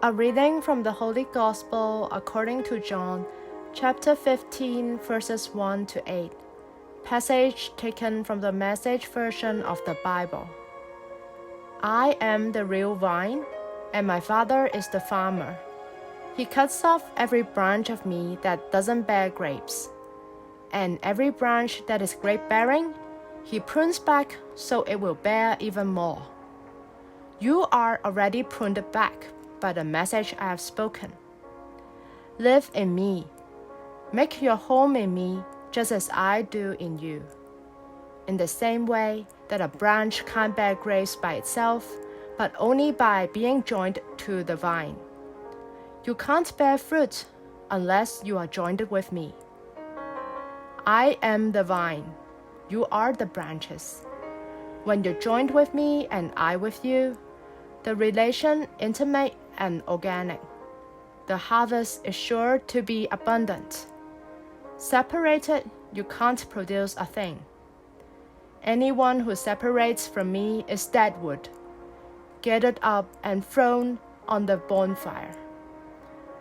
A reading from the Holy Gospel according to John, chapter 15, verses 1 to 8. Passage taken from the Message version of the Bible. I am the real vine, and my Father is the farmer. He cuts off every branch of me that doesn't bear grapes, and every branch that is grape-bearing, he prunes back so it will bear even more. You are already pruned back by the message I have spoken. Live in me. Make your home in me just as I do in you. In the same way that a branch can't bear grapes by itself, but only by being joined to the vine. You can't bear fruit unless you are joined with me. I am the vine. You are the branches. When you're joined with me and I with you, the relation intimate and organic. The harvest is sure to be abundant. Separated, you can't produce a thing. Anyone who separates from me is dead wood, gathered up and thrown on the bonfire.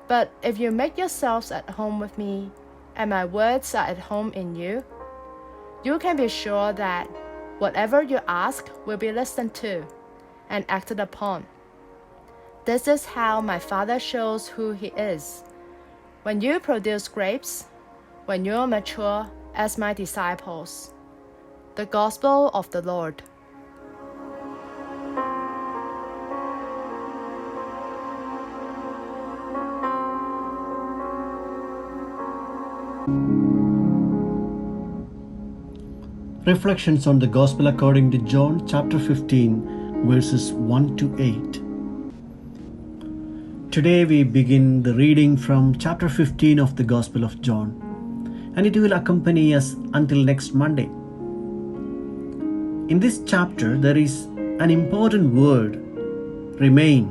But if you make yourselves at home with me, and my words are at home in you, you can be sure that whatever you ask will be listened to and acted upon. This is how my Father shows who He is. When you produce grapes, when you are mature as my disciples. The Gospel of the Lord. Reflections on the Gospel according to John chapter 15 verses 1 to 8. Today we begin the reading from chapter 15 of the Gospel of John, and it will accompany us until next Monday. In this chapter there is an important word, remain.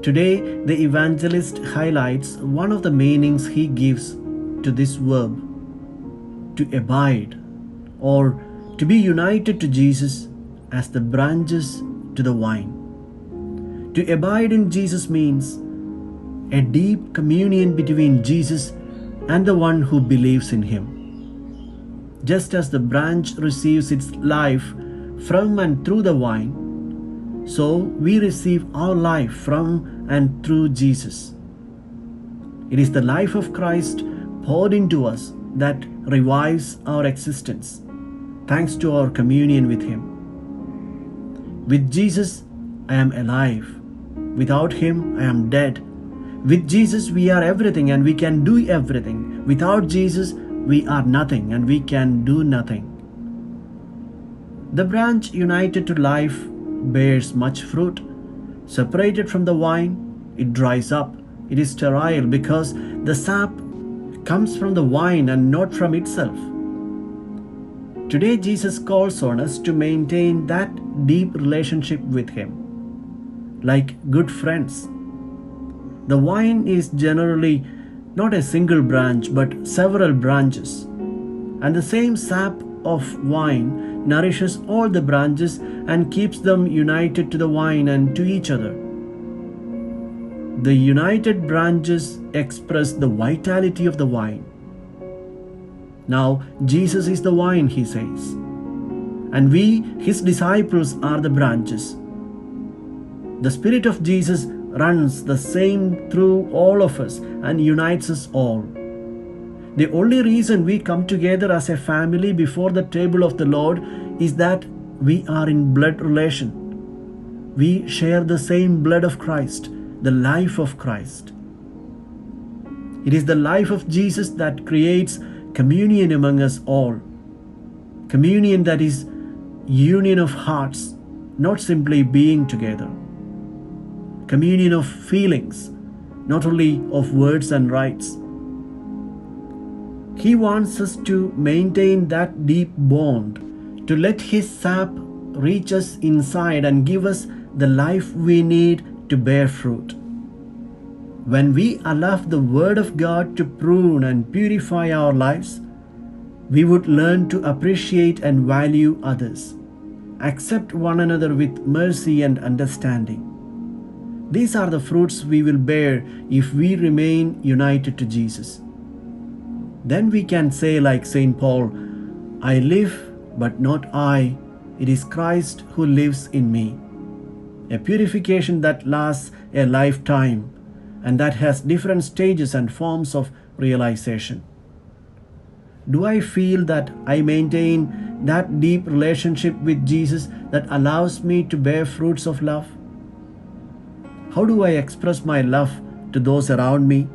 Today the evangelist highlights one of the meanings he gives to this verb, to abide, or to be united to Jesus as the branches to the vine. To abide in Jesus means a deep communion between Jesus and the one who believes in Him. Just as the branch receives its life from and through the vine, so we receive our life from and through Jesus. It is the life of Christ poured into us that revives our existence, thanks to our communion with Him. With Jesus, I am alive. Without Him, I am dead. With Jesus, we are everything and we can do everything. Without Jesus, we are nothing and we can do nothing. The branch united to life bears much fruit. Separated from the vine, it dries up. It is sterile because the sap comes from the vine and not from itself. Today, Jesus calls on us to maintain that deep relationship with Him, like good friends. The vine is generally not a single branch but several branches, and the same sap of vine nourishes all the branches and keeps them united to the vine and to each other. The united branches express the vitality of the vine. Now, Jesus is the vine, He says, and we, His disciples, are the branches. The Spirit of Jesus runs the same through all of us and unites us all. The only reason we come together as a family before the table of the Lord is that we are in blood relation. We share the same blood of Christ, the life of Christ. It is the life of Jesus that creates communion among us all. Communion that is union of hearts, not simply being together. Communion of feelings, not only of words and rites. He wants us to maintain that deep bond, to let His sap reach us inside and give us the life we need to bear fruit. When we allow the Word of God to prune and purify our lives, we would learn to appreciate and value others, accept one another with mercy and understanding. These are the fruits we will bear if we remain united to Jesus. Then we can say, like St. Paul, I live, but not I. It is Christ who lives in me. A purification that lasts a lifetime and that has different stages and forms of realization. Do I feel that I maintain that deep relationship with Jesus that allows me to bear fruits of love? How do I express my love to those around me?